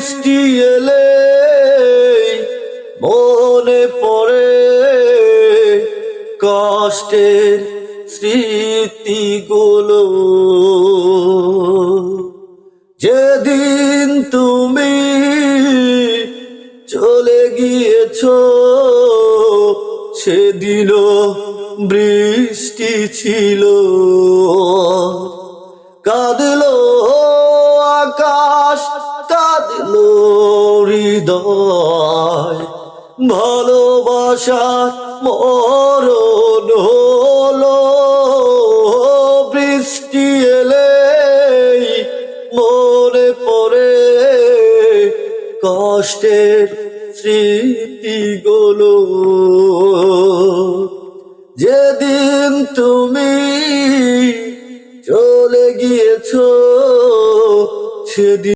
বৃষ্টি এলে মনে পড়ে কষ্টের স্মৃতিগুলো। যেদিন তুমি চলে গিয়েছো সেদিনও বৃষ্টি ছিল। কাঁদলো আকাশ, কাঁদলো হৃদয়, ভালোবাসার মরণ হলো। বৃষ্টি এলে মনে পড়ে কষ্টের স্মৃতিগুলো। যেদিন তুমি চলে গিয়েছো সেদিন